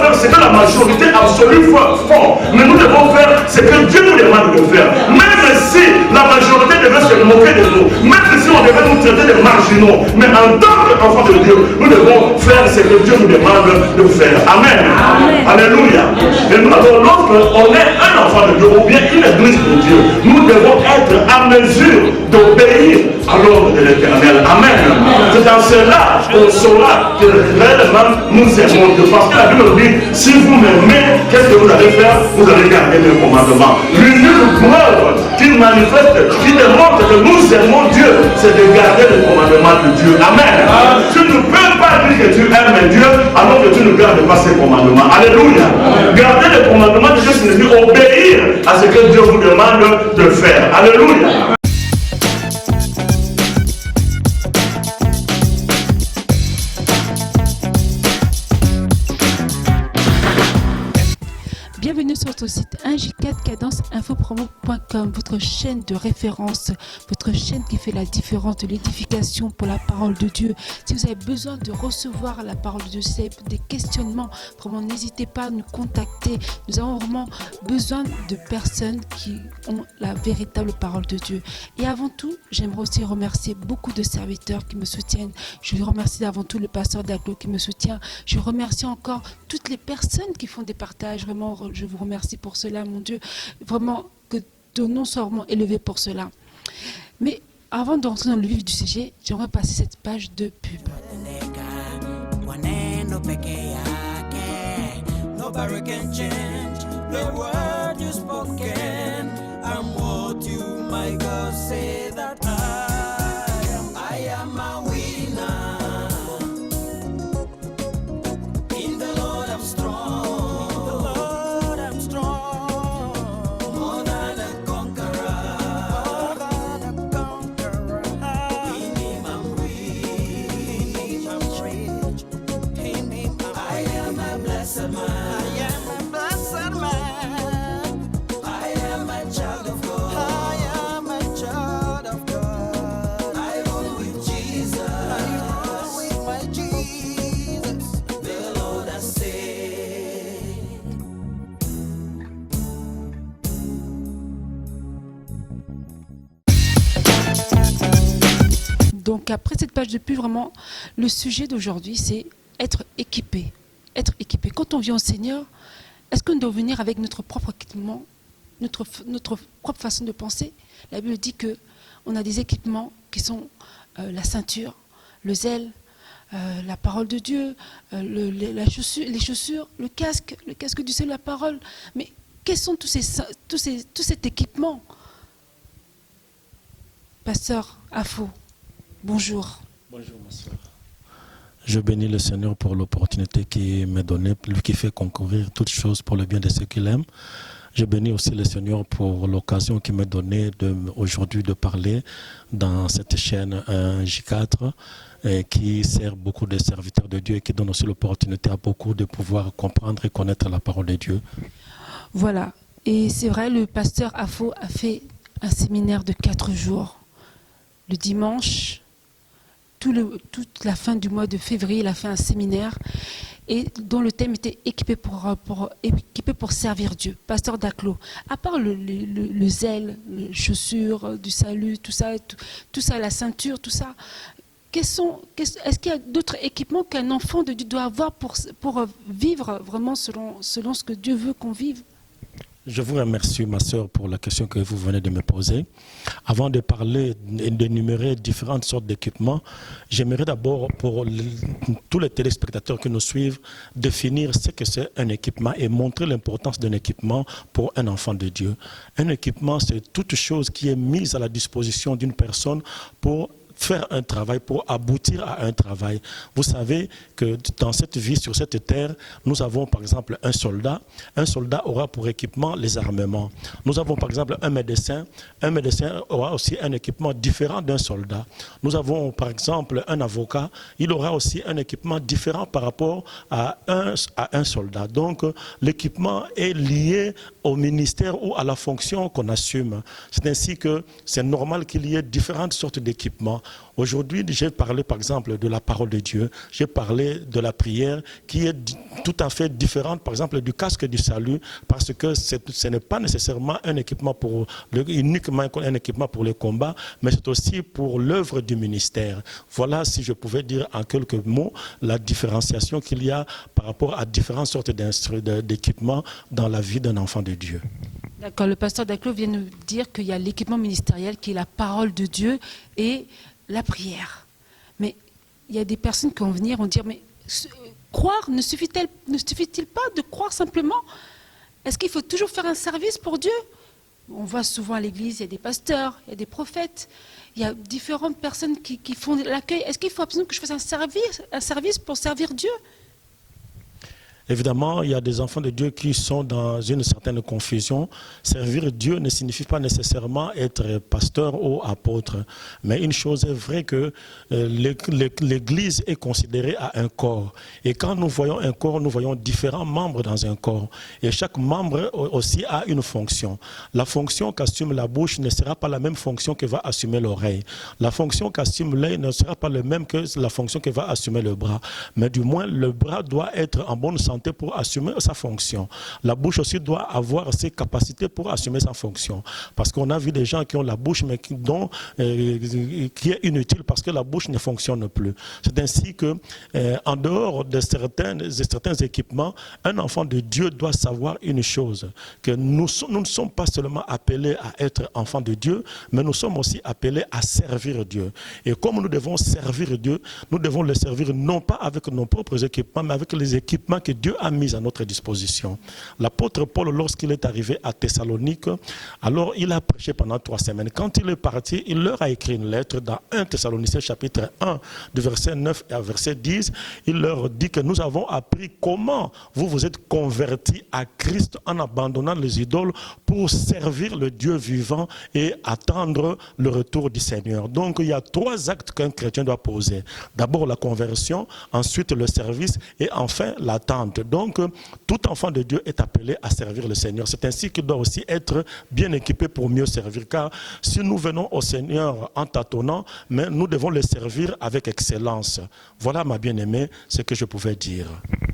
faire ce que la majorité absolue font. Mais nous devons faire ce que Dieu nous demande de faire. Même si la majorité devait se moquer de nous, même si on devait nous traiter de marginaux, mais en tant qu'enfants de Dieu, nous devons faire ce que Dieu nous demande de faire. Amen. Amen. Alléluia. Et nous, alors, lorsqu'on est un enfant de Dieu, ou bien une église de Dieu, nous devons être à mesure d'obéir à l'ordre de l'Éternel. Amen. C'est dans cela qu'on saura que réellement nous aimons Dieu. Parce que la Bible dit, si vous m'aimez, qu'est-ce que vous allez faire? Vous allez garder mes commandements. L'unique preuve qui manifeste, qui démontre que nous aimons Dieu, c'est de garder les commandements de Dieu. Amen. Tu ne peux pas dire que tu aimes Dieu alors que tu ne gardes pas ses commandements. Alléluia. Garder les commandements de Dieu signifie obéir à ce que Dieu vous demande de faire. Alléluia. Bienvenue sur notre site 1J4 Cadence Infopromo.com, votre chaîne de référence, votre chaîne qui fait la différence de l'édification pour la parole de Dieu. Si vous avez besoin de recevoir la parole de Dieu, si vous avez des questionnements, vraiment n'hésitez pas à nous contacter. Nous avons vraiment besoin de personnes qui ont la véritable parole de Dieu. Et avant tout, j'aimerais aussi remercier beaucoup de serviteurs qui me soutiennent. Je remercie avant tout le pasteur Daclo qui me soutient. Je remercie encore toutes les personnes qui font des partages. Vraiment, je vous remercie pour cela, mon Dieu. Vraiment, que ton nom soit vraiment élevé pour cela. Mais avant d'entrer dans le vif du sujet, j'aimerais passer cette page de pub. Donc après cette page de pub, vraiment, le sujet d'aujourd'hui, c'est être équipé. Être équipé. Quand on vient au Seigneur, est-ce qu'on doit venir avec notre propre équipement, notre propre façon de penser? La Bible dit qu'on a des équipements qui sont la ceinture, le zèle, la parole de Dieu, les chaussures, le casque du ciel, la parole. Mais quels sont tout cet équipement? Pasteur Afo, bonjour. Bonjour ma soeur. Je bénis le Seigneur pour l'opportunité qu'il m'a donnée, lui qui fait concourir toutes choses pour le bien de ceux qu'il aime. Je bénis aussi le Seigneur pour l'occasion qu'il m'a donnée aujourd'hui de parler dans cette chaîne J4 qui sert beaucoup de serviteurs de Dieu et qui donne aussi l'opportunité à beaucoup de pouvoir comprendre et connaître la parole de Dieu. Voilà, et c'est vrai, le pasteur Afo a fait un séminaire de 4 jours. Le dimanche, toute la fin du mois de février, il a fait un séminaire et dont le thème était équipé pour servir Dieu. Pasteur Daclo, à part le zèle, les chaussures du salut, tout ça, la ceinture, tout ça, est-ce qu'il y a d'autres équipements qu'un enfant de Dieu doit avoir pour vivre vraiment selon ce que Dieu veut qu'on vive? Je vous remercie, ma sœur, pour la question que vous venez de me poser. Avant de parler et d'énumérer différentes sortes d'équipements, j'aimerais d'abord, pour tous les téléspectateurs qui nous suivent, définir ce que c'est un équipement et montrer l'importance d'un équipement pour un enfant de Dieu. Un équipement, c'est toute chose qui est mise à la disposition d'une personne pour faire un travail, pour aboutir à un travail. Vous savez que dans cette vie, sur cette terre, nous avons par exemple un soldat. Un soldat aura pour équipement les armements. Nous avons par exemple un médecin. Un médecin aura aussi un équipement différent d'un soldat. Nous avons par exemple un avocat. Il aura aussi un équipement différent par rapport à un soldat. Donc l'équipement est lié au ministère ou à la fonction qu'on assume. C'est ainsi que c'est normal qu'il y ait différentes sortes d'équipements. Aujourd'hui, j'ai parlé par exemple de la parole de Dieu, j'ai parlé de la prière qui est tout à fait différente par exemple du casque du salut, parce que ce n'est pas nécessairement un équipement uniquement un équipement pour le combat, mais c'est aussi pour l'œuvre du ministère. Voilà, si je pouvais dire en quelques mots, la différenciation qu'il y a par rapport à différentes sortes d'équipements dans la vie d'un enfant de Dieu. D'accord, le pasteur Daclos vient nous dire qu'il y a l'équipement ministériel qui est la parole de Dieu et la prière. Mais il y a des personnes qui vont venir et vont dire, mais croire ne suffit-il pas de croire simplement? Est-ce qu'il faut toujours faire un service pour Dieu? On voit souvent à l'église, il y a des pasteurs, il y a des prophètes, il y a différentes personnes qui font l'accueil. Est-ce qu'il faut absolument que je fasse un service pour servir Dieu? Évidemment, il y a des enfants de Dieu qui sont dans une certaine confusion. Servir Dieu ne signifie pas nécessairement être pasteur ou apôtre. Mais une chose est vraie que l'Église est considérée à un corps. Et quand nous voyons un corps, nous voyons différents membres dans un corps. Et chaque membre aussi a une fonction. La fonction qu'assume la bouche ne sera pas la même fonction que va assumer l'oreille. La fonction qu'assume l'œil ne sera pas la même que la fonction que va assumer le bras. Mais du moins, le bras doit être en bonne santé pour assumer sa fonction. La bouche aussi doit avoir ses capacités pour assumer sa fonction. Parce qu'on a vu des gens qui ont la bouche, mais qui est inutile parce que la bouche ne fonctionne plus. C'est ainsi que, en dehors de certains équipements, un enfant de Dieu doit savoir une chose, que nous ne sommes pas seulement appelés à être enfants de Dieu, mais nous sommes aussi appelés à servir Dieu. Et comme nous devons servir Dieu, nous devons le servir non pas avec nos propres équipements, mais avec les équipements que Dieu a mis à notre disposition. L'apôtre Paul, lorsqu'il est arrivé à Thessalonique, alors il a prêché pendant 3 semaines. Quand il est parti, il leur a écrit une lettre dans 1 Thessaloniciens chapitre 1, du verset 9 à verset 10. Il leur dit que nous avons appris comment vous vous êtes convertis à Christ en abandonnant les idoles pour servir le Dieu vivant et attendre le retour du Seigneur. Donc il y a 3 actes qu'un chrétien doit poser. D'abord la conversion, ensuite le service et enfin l'attente. Donc, tout enfant de Dieu est appelé à servir le Seigneur. C'est ainsi qu'il doit aussi être bien équipé pour mieux servir. Car si nous venons au Seigneur en tâtonnant, mais nous devons le servir avec excellence. Voilà, ma bien-aimée, ce que je pouvais dire.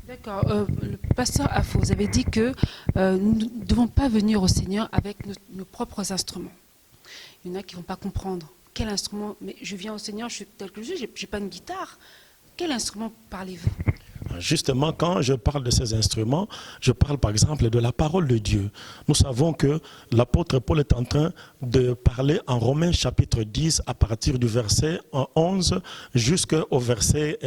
D'accord. Le pasteur Afo, vous avez dit que nous ne devons pas venir au Seigneur avec nos propres instruments. Il y en a qui ne vont pas comprendre. Quel instrument? Mais je viens au Seigneur, je suis tel que je suis, je n'ai pas une guitare. Quel instrument parlez-vous? Justement, quand je parle de ces instruments, je parle par exemple de la parole de Dieu. Nous savons que l'apôtre Paul est en train de parler en Romains chapitre 10 à partir du verset 11 jusqu'au verset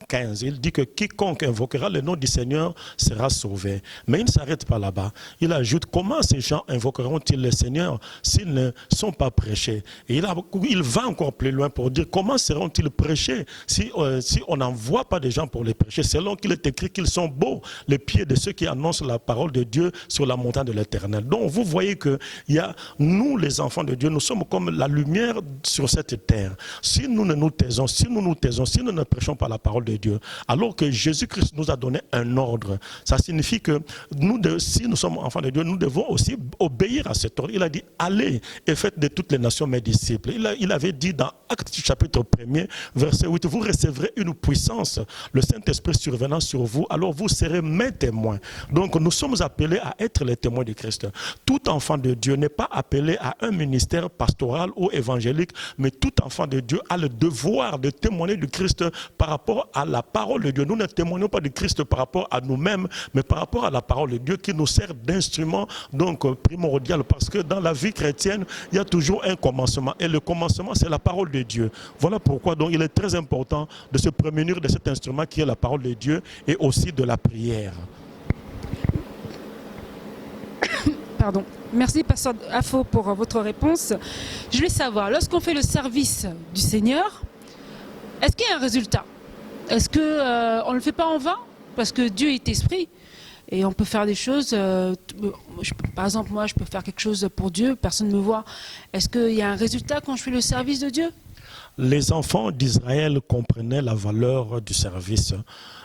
15. Il dit que quiconque invoquera le nom du Seigneur sera sauvé. Mais il ne s'arrête pas là-bas. Il ajoute comment ces gens invoqueront-ils le Seigneur s'ils ne sont pas prêchés. Et il va encore plus loin pour dire comment seront-ils prêchés si on n'envoie pas des gens pour les prêcher. Selon qu'il est écrit qu'ils sont beaux les pieds de ceux qui annoncent la parole de Dieu sur la montagne de l'Éternel. Donc vous voyez que nous les enfants de Dieu, nous sommes comme la lumière sur cette terre. Si nous nous taisons, si nous ne prêchons pas la parole de Dieu, alors que Jésus-Christ nous a donné un ordre, ça signifie que si nous sommes enfants de Dieu, nous devons aussi obéir à cet ordre. Il a dit allez et faites de toutes les nations mes disciples. Il avait dit dans Actes chapitre 1er verset 8, vous recevrez une puissance, le Saint-Esprit survenant sur vous, alors vous serez mes témoins. Donc nous sommes appelés à être les témoins de Christ. Tout enfant de Dieu n'est pas appelé à un ministère pastoral ou évangélique, mais tout enfant de Dieu a le devoir de témoigner du Christ par rapport à la parole de Dieu. Nous ne témoignons pas du Christ par rapport à nous-mêmes, mais par rapport à la parole de Dieu qui nous sert d'instrument donc primordial, parce que dans la vie chrétienne, il y a toujours un commencement et le commencement c'est la parole de Dieu. Voilà pourquoi donc il est très important de se prémunir de cet instrument qui est la parole de Dieu et aussi de la prière. Pardon. Merci, pasteur Afo, pour votre réponse. Je voulais savoir, lorsqu'on fait le service du Seigneur, est-ce qu'il y a un résultat? Est-ce qu'on ne le fait pas en vain? Parce que Dieu est esprit. Et on peut faire des choses, par exemple, moi, je peux faire quelque chose pour Dieu, personne ne me voit. Est-ce qu'il y a un résultat quand je fais le service de Dieu? Les enfants d'Israël comprenaient la valeur du service.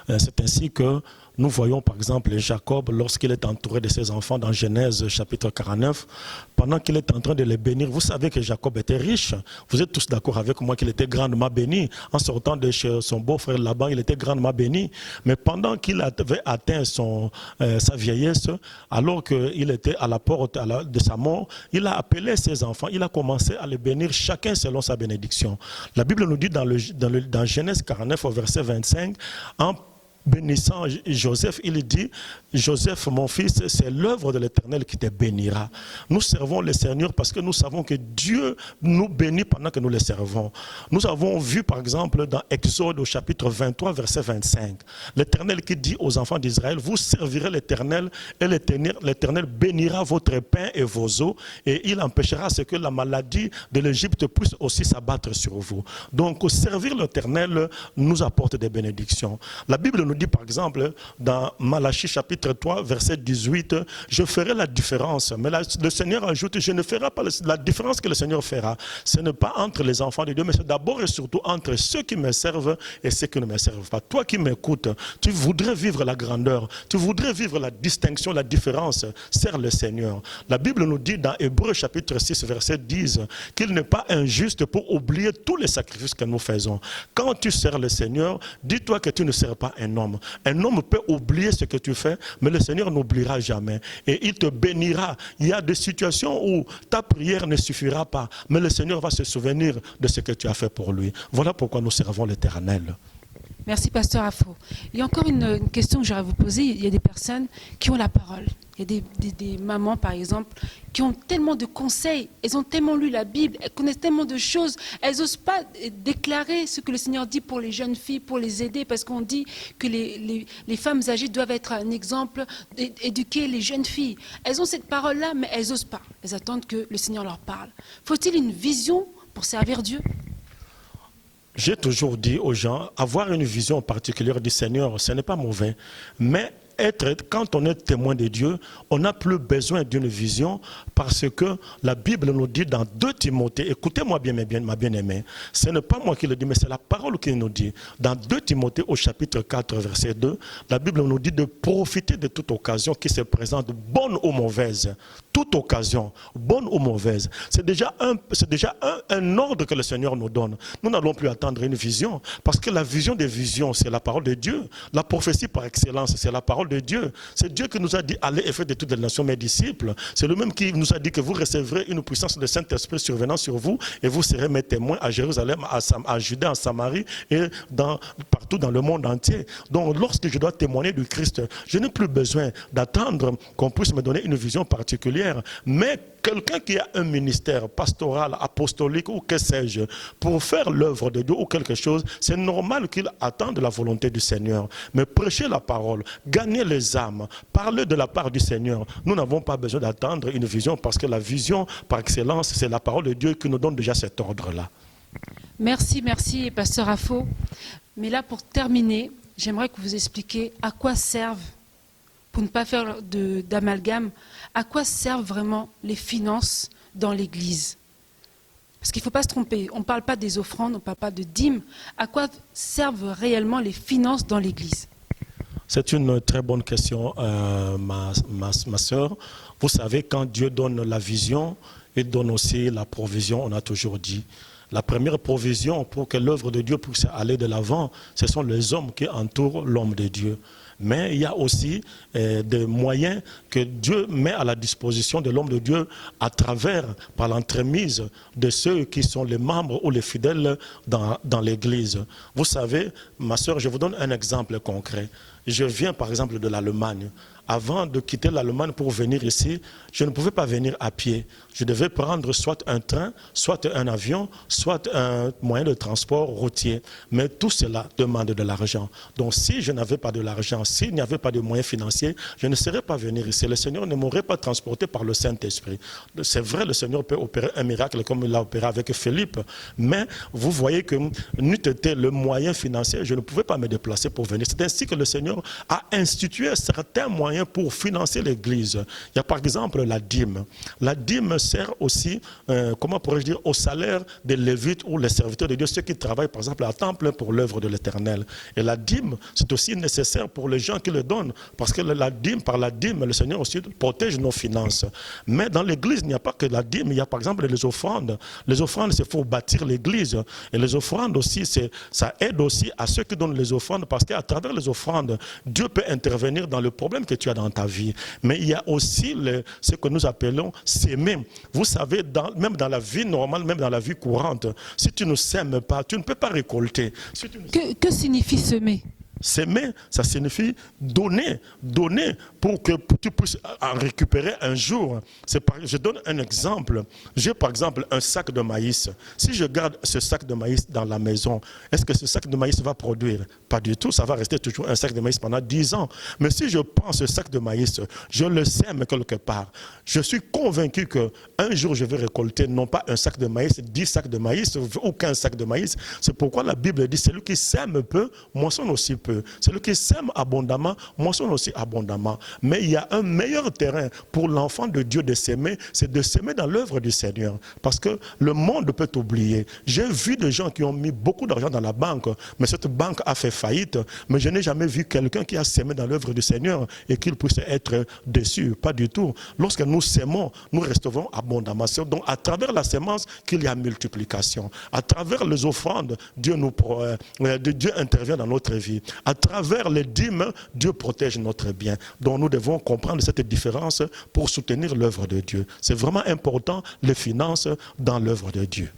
C'est ainsi que Nous voyons par exemple Jacob lorsqu'il est entouré de ses enfants dans Genèse chapitre 49, pendant qu'il est en train de les bénir. Vous savez que Jacob était riche. Vous êtes tous d'accord avec moi qu'il était grandement béni. En sortant de chez son beau-frère Laban, il était grandement béni. Mais pendant qu'il avait atteint sa vieillesse, alors qu'il était à la porte de sa mort, il a appelé ses enfants, il a commencé à les bénir chacun selon sa bénédiction. La Bible nous dit dans Genèse 49 au verset 25, en bénissant Joseph, il dit, Joseph, mon fils, c'est l'œuvre de l'Éternel qui te bénira. Nous servons le Seigneur parce que nous savons que Dieu nous bénit pendant que nous le servons. Nous avons vu par exemple dans Exode au chapitre 23, verset 25, l'Éternel qui dit aux enfants d'Israël, vous servirez l'Éternel et l'Éternel bénira votre pain et vos eaux et il empêchera ce que la maladie de l'Égypte puisse aussi s'abattre sur vous. Donc servir l'Éternel nous apporte des bénédictions. La Bible nous dit par exemple dans Malachie chapitre 3 verset 18, je ferai la différence, mais le Seigneur ajoute, je ne ferai pas la différence que le Seigneur fera, ce n'est pas entre les enfants de Dieu, mais c'est d'abord et surtout entre ceux qui me servent et ceux qui ne me servent pas. Toi qui m'écoutes, tu voudrais vivre la grandeur, tu voudrais vivre la distinction, la différence, sers le Seigneur. La Bible nous dit dans Hébreux chapitre 6 verset 10 qu'il n'est pas injuste pour oublier tous les sacrifices que nous faisons. Quand tu sers le Seigneur, dis-toi que tu ne sers pas un homme. Un homme peut oublier ce que tu fais, mais le Seigneur n'oubliera jamais. Et il te bénira. Il y a des situations où ta prière ne suffira pas, mais le Seigneur va se souvenir de ce que tu as fait pour lui. Voilà pourquoi nous servons l'Éternel. Merci, Pasteur Afo. Il y a encore une question que j'aurais à vous poser. Il y a des personnes qui ont la parole. Il y a des mamans, par exemple, qui ont tellement de conseils, elles ont tellement lu la Bible, elles connaissent tellement de choses, elles n'osent pas déclarer ce que le Seigneur dit pour les jeunes filles, pour les aider, parce qu'on dit que les femmes âgées doivent être un exemple, éduquer les jeunes filles. Elles ont cette parole-là, mais elles n'osent pas. Elles attendent que le Seigneur leur parle. Faut-il une vision pour servir Dieu ? J'ai toujours dit aux gens, avoir une vision particulière du Seigneur, ce n'est pas mauvais, mais quand on est témoin de Dieu, on n'a plus besoin d'une vision parce que la Bible nous dit dans 2 Timothée, écoutez-moi bien, ma bien-aimée, ce n'est pas moi qui le dis, mais c'est la parole qui nous dit. Dans 2 Timothée au chapitre 4, verset 2, la Bible nous dit de profiter de toute occasion qui se présente, bonne ou mauvaise. Toute occasion, bonne ou mauvaise. C'est déjà un ordre que le Seigneur nous donne. Nous n'allons plus attendre une vision parce que la vision des visions, c'est la parole de Dieu. La prophétie par excellence, c'est la parole de Dieu. C'est Dieu qui nous a dit, allez et faites de toutes les nations mes disciples. C'est le même qui nous a dit que vous recevrez une puissance de Saint-Esprit survenant sur vous et vous serez mes témoins à Jérusalem, à Judée, en Samarie et partout dans le monde entier. Donc lorsque je dois témoigner du Christ, je n'ai plus besoin d'attendre qu'on puisse me donner une vision particulière. Mais quelqu'un qui a un ministère pastoral, apostolique ou que sais-je, pour faire l'œuvre de Dieu ou quelque chose, c'est normal qu'il attende la volonté du Seigneur. Mais prêcher la parole, gagner les âmes, parler de la part du Seigneur, nous n'avons pas besoin d'attendre une vision parce que la vision par excellence, c'est la parole de Dieu qui nous donne déjà cet ordre-là. Merci, Pasteur Afo. Mais là, pour terminer, j'aimerais que vous expliquiez à quoi servent, pour ne pas faire d'amalgame, à quoi servent vraiment les finances dans l'Église? Parce qu'il ne faut pas se tromper, on ne parle pas des offrandes, on ne parle pas de dîmes. À quoi servent réellement les finances dans l'Église? C'est une très bonne question, ma soeur. Vous savez, quand Dieu donne la vision, il donne aussi la provision, on a toujours dit. La première provision pour que l'œuvre de Dieu puisse aller de l'avant, ce sont les hommes qui entourent l'homme de Dieu. Mais il y a aussi des moyens que Dieu met à la disposition de l'homme de Dieu par l'entremise de ceux qui sont les membres ou les fidèles dans l'Église. Vous savez, ma soeur, je vous donne un exemple concret. Je viens par exemple de l'Allemagne. Avant de quitter l'Allemagne pour venir ici, je ne pouvais pas venir à pied. Je devais prendre soit un train, soit un avion, soit un moyen de transport routier. Mais tout cela demande de l'argent. Donc si je n'avais pas de l'argent, s'il n'y avait pas de moyens financiers, je ne serais pas venu ici. Le Seigneur ne m'aurait pas transporté par le Saint-Esprit. C'est vrai, le Seigneur peut opérer un miracle comme il l'a opéré avec Philippe. Mais vous voyez que n'eût été le moyen financier, je ne pouvais pas me déplacer pour venir. C'est ainsi que le Seigneur a institué certains moyens pour financer l'Église. Il y a par exemple la dîme. La dîme sert aussi, comment pourrais-je dire, au salaire des Lévites ou les serviteurs de Dieu, ceux qui travaillent par exemple à temps plein pour l'œuvre de l'Éternel. Et la dîme, c'est aussi nécessaire pour les gens qui le donnent. Parce que la dîme, par la dîme, le Seigneur aussi protège nos finances. Mais dans l'église, il n'y a pas que la dîme, il y a par exemple les offrandes. Les offrandes, c'est pour bâtir l'église. Et les offrandes aussi, ça aide aussi à ceux qui donnent les offrandes, parce qu'à travers les offrandes, Dieu peut intervenir dans le problème que tu as dans ta vie. Mais il y a aussi ce que nous appelons s'aimer. Vous savez, même dans la vie normale, même dans la vie courante, si tu ne sèmes pas, tu ne peux pas récolter. Si tu ne... Que signifie semer? S'aimer, ça signifie donner pour que tu puisses en récupérer un jour. Je donne un exemple. J'ai par exemple un sac de maïs. Si je garde ce sac de maïs dans la maison, est-ce que ce sac de maïs va produire? Pas du tout, ça va rester toujours un sac de maïs pendant 10 ans. Mais si je prends ce sac de maïs, je le sème quelque part, je suis convaincu qu'un jour je vais récolter non pas un sac de maïs, 10 sacs de maïs ou 15 sacs de maïs. C'est pourquoi la Bible dit, celui qui sème peu, moissonne aussi peu. Celui qui sème abondamment, moissonne aussi abondamment. Mais il y a un meilleur terrain pour l'enfant de Dieu de s'aimer, c'est de s'aimer dans l'œuvre du Seigneur. Parce que le monde peut t'oublier. J'ai vu des gens qui ont mis beaucoup d'argent dans la banque, mais cette banque a fait faillite. Mais je n'ai jamais vu quelqu'un qui a sémé dans l'œuvre du Seigneur et qu'il puisse être déçu. Pas du tout. Lorsque nous sémons, nous recevrons abondamment. C'est donc à travers la sémence qu'il y a multiplication. À travers les offrandes, Dieu intervient dans notre vie. À travers les dîmes, Dieu protège notre bien. Donc nous devons comprendre cette différence pour soutenir l'œuvre de Dieu. C'est vraiment important, les finances dans l'œuvre de Dieu.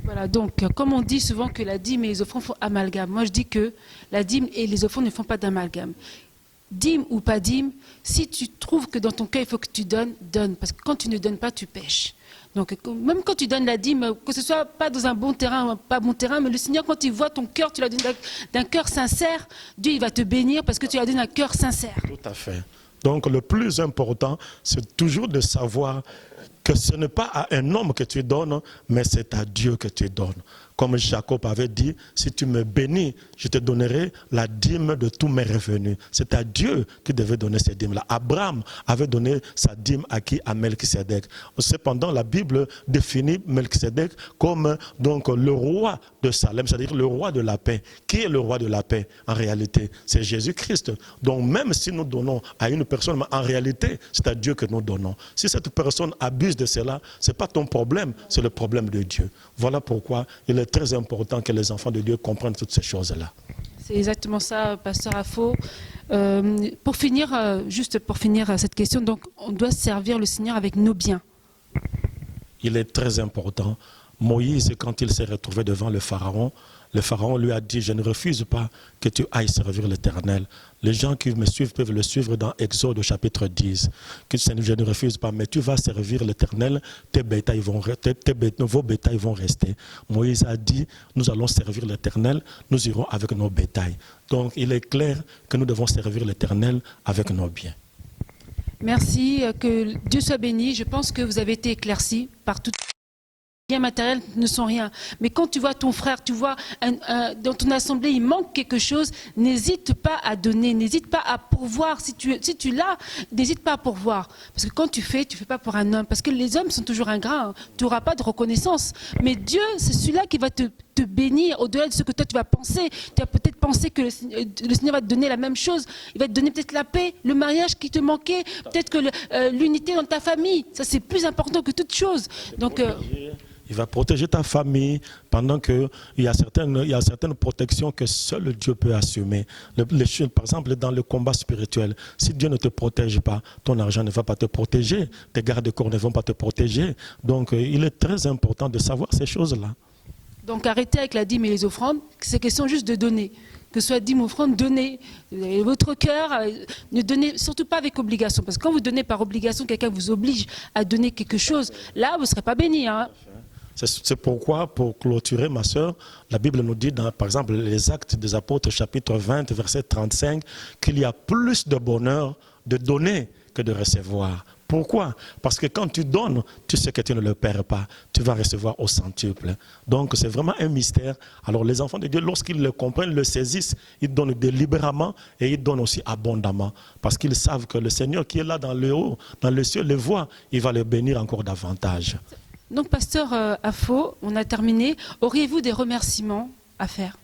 Voilà, donc comme on dit souvent que la dîme et les offrandes font amalgame, moi je dis que la dîme et les offrandes ne font pas d'amalgame. Dîme ou pas dîme, si tu trouves que dans ton cœur il faut que tu donnes, donne. Parce que quand tu ne donnes pas, tu pèches. Donc même quand tu donnes la dîme, que ce soit pas dans un bon terrain, pas bon terrain, mais le Seigneur, quand il voit ton cœur, tu la donnes d'un cœur sincère, Dieu il va te bénir parce que tu la donnes d'un cœur sincère. Tout à fait. Donc le plus important, c'est toujours de savoir que ce n'est pas à un homme que tu donnes, mais c'est à Dieu que tu donnes. Comme Jacob avait dit, si tu me bénis, je te donnerai la dîme de tous mes revenus. C'est à Dieu qui devait donner ces dîmes-là. Abraham avait donné sa dîme à qui? À Melchisédek. Cependant, la Bible définit Melchisédek comme donc, le roi de Salem, c'est-à-dire le roi de la paix. Qui est le roi de la paix? En réalité, c'est Jésus-Christ. Donc même si nous donnons à une personne, en réalité, c'est à Dieu que nous donnons. Si cette personne abuse de cela, ce n'est pas ton problème, c'est le problème de Dieu. Voilà pourquoi il est très important que les enfants de Dieu comprennent toutes ces choses-là. C'est exactement ça, Pasteur Afo. Pour finir, juste pour finir cette question, donc on doit servir le Seigneur avec nos biens. Il est très important. Moïse, quand il s'est retrouvé devant le Pharaon lui a dit, je ne refuse pas que tu ailles servir l'Éternel. Les gens qui me suivent peuvent le suivre dans Exode au chapitre 10. Que je ne refuse pas, mais tu vas servir l'Éternel, vos bétails vont rester. Moïse a dit, nous allons servir l'Éternel, nous irons avec nos bétails. Donc il est clair que nous devons servir l'Éternel avec nos biens. Merci, que Dieu soit béni. Je pense que vous avez été éclaircis par tout. Les biens matériels ne sont rien. Mais quand tu vois ton frère, tu vois dans ton assemblée, il manque quelque chose, n'hésite pas à donner, n'hésite pas à pourvoir. Si tu l'as, n'hésite pas à pourvoir. Parce que quand tu fais pas pour un homme. Parce que les hommes sont toujours ingrats. Hein. Tu n'auras pas de reconnaissance. Mais Dieu, c'est celui-là qui va te bénir au-delà de ce que toi tu vas penser. Tu vas peut-être penser que le Seigneur va te donner la même chose. Il va te donner peut-être la paix, le mariage qui te manquait, peut-être que l'unité dans ta famille. Ça, c'est plus important que toute chose. Donc... il va protéger ta famille pendant qu'il y a certaines protections que seul Dieu peut assumer. Par exemple, dans le combat spirituel, si Dieu ne te protège pas, ton argent ne va pas te protéger, tes gardes-corps ne vont pas te protéger. Donc, il est très important de savoir ces choses-là. Donc, arrêtez avec la dîme et les offrandes. C'est question juste de donner. Que ce soit dîme ou offrande, donnez. Votre cœur, ne donnez surtout pas avec obligation. Parce que quand vous donnez par obligation, quelqu'un vous oblige à donner quelque chose, là, vous ne serez pas béni. Hein. C'est pourquoi, pour clôturer, ma soeur, la Bible nous dit, dans, par exemple, les Actes des Apôtres, chapitre 20, verset 35, qu'il y a plus de bonheur de donner que de recevoir. Pourquoi? Parce que quand tu donnes, tu sais que tu ne le perds pas. Tu vas recevoir au centuple. Donc, c'est vraiment un mystère. Alors, les enfants de Dieu, lorsqu'ils le comprennent, le saisissent, ils donnent délibérément et ils donnent aussi abondamment. Parce qu'ils savent que le Seigneur qui est là dans le haut, dans le ciel, les voit, il va les bénir encore davantage. Donc, Pasteur Afo, on a terminé. Auriez-vous des remerciements à faire?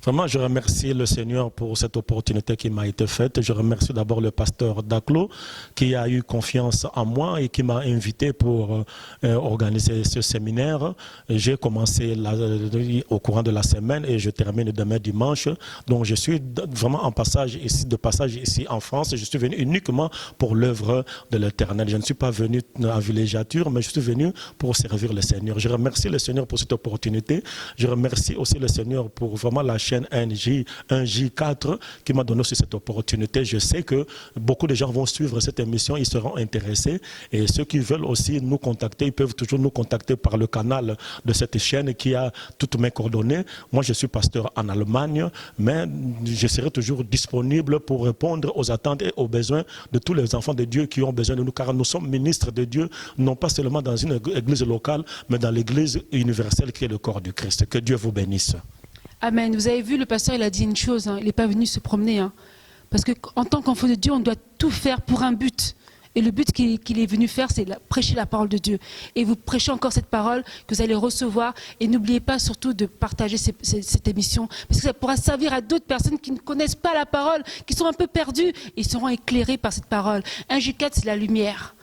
Vraiment, je remercie le Seigneur pour cette opportunité qui m'a été faite. Je remercie d'abord le pasteur Daclo qui a eu confiance en moi et qui m'a invité pour organiser ce séminaire. J'ai commencé au courant de la semaine et je termine demain dimanche. Donc je suis vraiment de passage ici en France. Je suis venu uniquement pour l'œuvre de l'Éternel. Je ne suis pas venu en villégiature, mais je suis venu pour servir le Seigneur. Je remercie le Seigneur pour cette opportunité. Je remercie aussi le Seigneur pour vraiment la chaîne 1J4 qui m'a donné aussi cette opportunité. Je sais que beaucoup de gens vont suivre cette émission, ils seront intéressés et ceux qui veulent aussi nous contacter, ils peuvent toujours nous contacter par le canal de cette chaîne qui a toutes mes coordonnées. Moi, je suis pasteur en Allemagne, mais je serai toujours disponible pour répondre aux attentes et aux besoins de tous les enfants de Dieu qui ont besoin de nous, car nous sommes ministres de Dieu, non pas seulement dans une église locale, mais dans l'église universelle qui est le corps du Christ. Que Dieu vous bénisse. Amen. Vous avez vu, le pasteur, il a dit une chose, hein, il n'est pas venu se promener. Hein, parce qu'en tant qu'enfant de Dieu, on doit tout faire pour un but. Et le but qu'il est venu faire, c'est prêcher la parole de Dieu. Et vous prêchez encore cette parole que vous allez recevoir. Et n'oubliez pas surtout de partager cette émission. Parce que ça pourra servir à d'autres personnes qui ne connaissent pas la parole, qui sont un peu perdues. Et seront éclairées par cette parole. 1J4, c'est la lumière.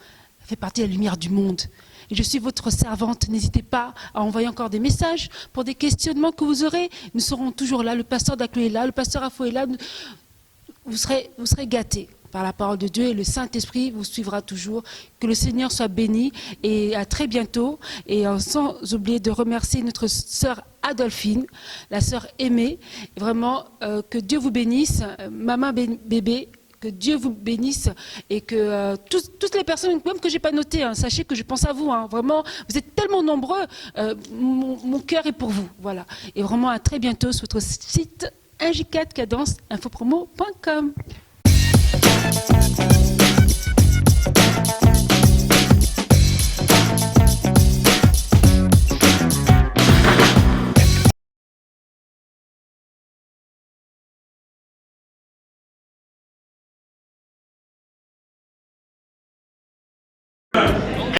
Ça fait partie de la lumière du monde. Et je suis votre servante. N'hésitez pas à envoyer encore des messages pour des questionnements que vous aurez. Nous serons toujours là. Le pasteur Daclo est là. Le pasteur Afo est là. Vous serez gâtés par la parole de Dieu et le Saint-Esprit vous suivra toujours. Que le Seigneur soit béni et à très bientôt. Et sans oublier de remercier notre sœur Adolphine, la sœur aimée. Vraiment, que Dieu vous bénisse. Maman bébé. Que Dieu vous bénisse et que toutes les personnes, même que je n'ai pas notées, hein, sachez que je pense à vous. Hein, vraiment, vous êtes tellement nombreux, mon cœur est pour vous. Voilà. Et vraiment, à très bientôt sur votre site 1J4 Cadence infopromo.com.